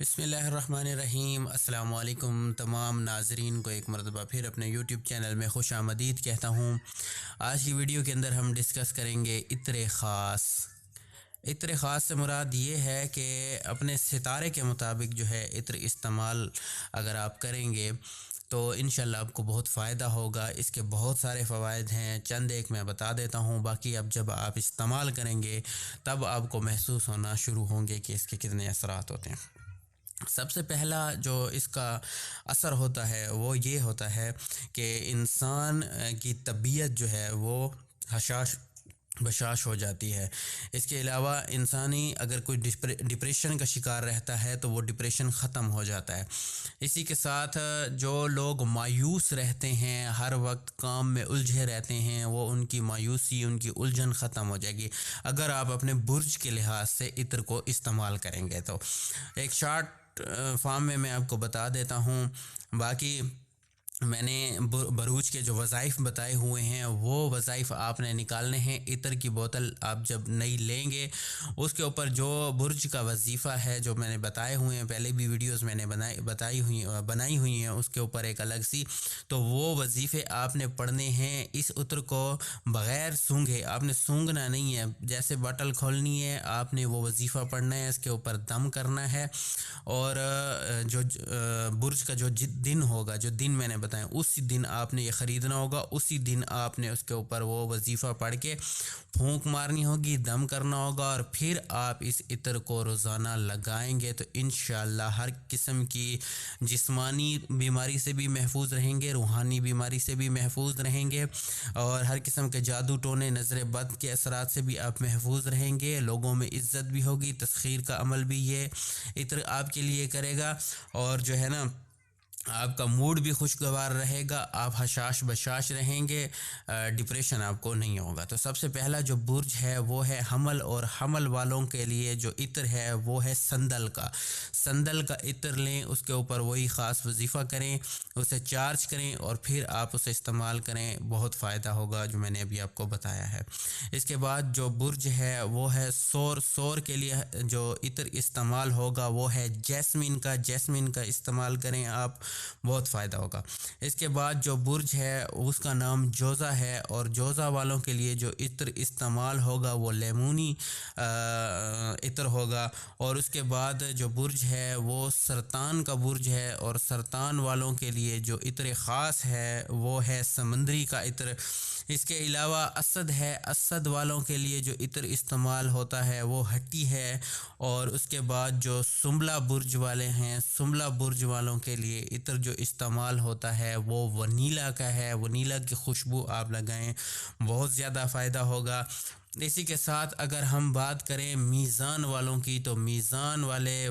بسم اللہ الرحمن الرحیم۔ السلام علیکم تمام ناظرین کو ایک مرتبہ پھر اپنے یوٹیوب چینل میں خوش آمدید کہتا ہوں۔ آج کی ویڈیو کے اندر ہم ڈسکس کریں گے عطر خاص۔ عطر خاص سے مراد یہ ہے کہ اپنے ستارے کے مطابق جو ہے عطر استعمال اگر آپ کریں گے تو انشاءاللہ آپ کو بہت فائدہ ہوگا۔ اس کے بہت سارے فوائد ہیں، چند ایک میں بتا دیتا ہوں، باقی اب جب آپ استعمال کریں گے تب آپ کو محسوس ہونا شروع ہوں گے کہ اس کے کتنے اثرات ہوتے ہیں۔ سب سے پہلا جو اس کا اثر ہوتا ہے وہ یہ ہوتا ہے کہ انسان کی طبیعت جو ہے وہ حشاش بشاش ہو جاتی ہے۔ اس کے علاوہ انسانی اگر کوئی ڈپریشن کا شکار رہتا ہے تو وہ ڈپریشن ختم ہو جاتا ہے۔ اسی کے ساتھ جو لوگ مایوس رہتے ہیں، ہر وقت کام میں الجھے رہتے ہیں، وہ ان کی مایوسی، ان کی الجھن ختم ہو جائے گی اگر آپ اپنے برج کے لحاظ سے عطر کو استعمال کریں گے تو۔ ایک شارٹ فارم میں آپ کو بتا دیتا ہوں، باقی میں نے بروج کے جو وظائف بتائے ہوئے ہیں وہ وظائف آپ نے نکالنے ہیں۔ عطر کی بوتل آپ جب نئی لیں گے اس کے اوپر جو برج کا وظیفہ ہے جو میں نے بتائے ہوئے ہیں، پہلے بھی ویڈیوز میں نے بنائی ہوئی ہیں، اس کے اوپر ایک الگ سی، تو وہ وظیفے آپ نے پڑھنے ہیں۔ اس عطر کو بغیر سونگھے، آپ نے سونگھنا نہیں ہے، جیسے بوتل کھولنی ہے آپ نے وہ وظیفہ پڑھنا ہے، اس کے اوپر دم کرنا ہے، اور جو برج کا جو دن ہوگا، جو دن میں نے بتایا اسی دن آپ نے یہ خریدنا ہوگا، اسی دن آپ نے اس کے اوپر وہ وظیفہ پڑھ کے پھونک مارنی ہوگی، دم کرنا ہوگا، اور پھر آپ اس عطر کو روزانہ لگائیں گے تو انشاءاللہ ہر قسم کی جسمانی بیماری سے بھی محفوظ رہیں گے، روحانی بیماری سے بھی محفوظ رہیں گے، اور ہر قسم کے جادو ٹونے، نظر بد کے اثرات سے بھی آپ محفوظ رہیں گے۔ لوگوں میں عزت بھی ہوگی، تسخیر کا عمل بھی یہ عطر آپ کے لیے کرے گا، اور جو ہے نا آپ کا موڈ بھی خوشگوار رہے گا، آپ حشاش بشاش رہیں گے، ڈپریشن آپ کو نہیں ہوگا۔ تو سب سے پہلا جو برج ہے وہ ہے حمل، اور حمل والوں کے لیے جو عطر ہے وہ ہے سندل کا۔ سندل کا عطر لیں، اس کے اوپر وہی خاص وظیفہ کریں، اسے چارج کریں، اور پھر آپ اسے استعمال کریں، بہت فائدہ ہوگا جو میں نے ابھی آپ کو بتایا ہے۔ اس کے بعد جو برج ہے وہ ہے سور۔ سور کے لیے جو عطر استعمال ہوگا وہ ہے جیسمین کا۔ جیسمین کا استعمال کریں آپ، بہت فائدہ ہوگا۔ اس کے بعد جو برج ہے اس کا نام جوزا ہے، اور جوزا والوں کے لیے جو عطر استعمال ہوگا وہ لیمونی عطر ہوگا۔ اور اس کے بعد جو برج ہے وہ سرطان کا برج ہے، اور سرطان والوں کے لیے جو عطر خاص ہے وہ ہے سمندری کا عطر۔ اس کے علاوہ اسد ہے، اسد والوں کے لیے جو عطر استعمال ہوتا ہے وہ ہٹی ہے۔ اور اس کے بعد جو سنبلہ برج والے ہیں، سنبلہ برج والوں کے لیے عطر جو استعمال ہوتا ہے وہ ونیلا کا ہے۔ ونیلا کی خوشبو آپ لگائیں، بہت زیادہ فائدہ ہوگا۔ اسی کے ساتھ اگر ہم بات کریں میزان والوں کی تو میزان والے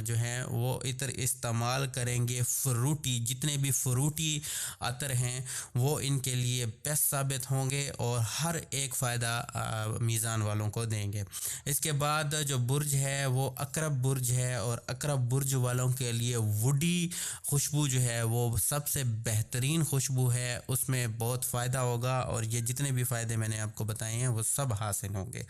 جو ہیں وہ عطر استعمال کریں گے فروٹی، جتنے بھی فروٹی عطر ہیں وہ ان کے لیے بیسٹ ثابت ہوں گے، اور ہر ایک فائدہ میزان والوں کو دیں گے۔ اس کے بعد جو برج ہے وہ عقرب برج ہے، اور عقرب برج والوں کے لیے وڈی خوشبو جو ہے وہ سب سے بہترین خوشبو ہے، اس میں بہت فائدہ ہوگا، اور یہ جتنے بھی فائدے میں نے آپ کو بتائے ہیں وہ سب حاصل ہوں گے۔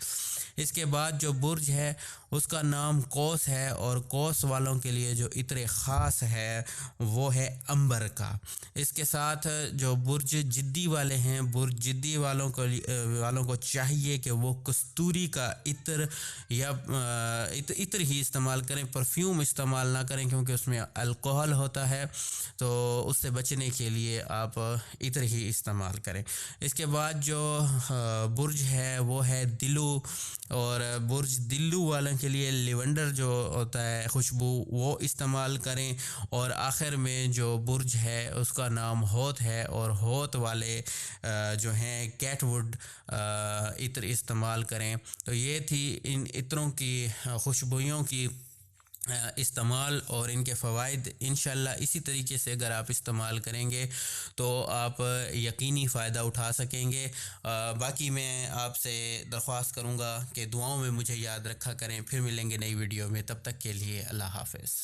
اس کے بعد جو برج ہے اس کا نام قوس ہے، اور قوس والوں کے لیے جو عطر خاص ہے وہ ہے عنبر کا۔ اس کے ساتھ جو برج جدی والے ہیں، برج جدی والوں کو چاہیے کہ وہ کستوری کا عطر یا عطر ہی استعمال کریں، پرفیوم استعمال نہ کریں، کیونکہ اس میں الکحل ہوتا ہے، تو اس سے بچنے کے لیے آپ عطر ہی استعمال کریں۔ اس کے بعد جو برج ہے وہ ہے دلو، اور برج دلو والوں کے لیے لیونڈر جو ہوتا ہے خوشبو وہ استعمال کریں۔ اور آخر میں جو برج ہے اس کا نام ہوت ہے، اور ہوت والے جو ہیں کیٹ وڈ عطر استعمال کریں۔ تو یہ تھی ان عطروں کی خوشبوئیوں کی استعمال اور ان کے فوائد۔ انشاءاللہ اسی طریقے سے اگر آپ استعمال کریں گے تو آپ یقینی فائدہ اٹھا سکیں گے۔ باقی میں آپ سے درخواست کروں گا کہ دعاؤں میں مجھے یاد رکھا کریں۔ پھر ملیں گے نئی ویڈیو میں، تب تک کے لیے اللہ حافظ۔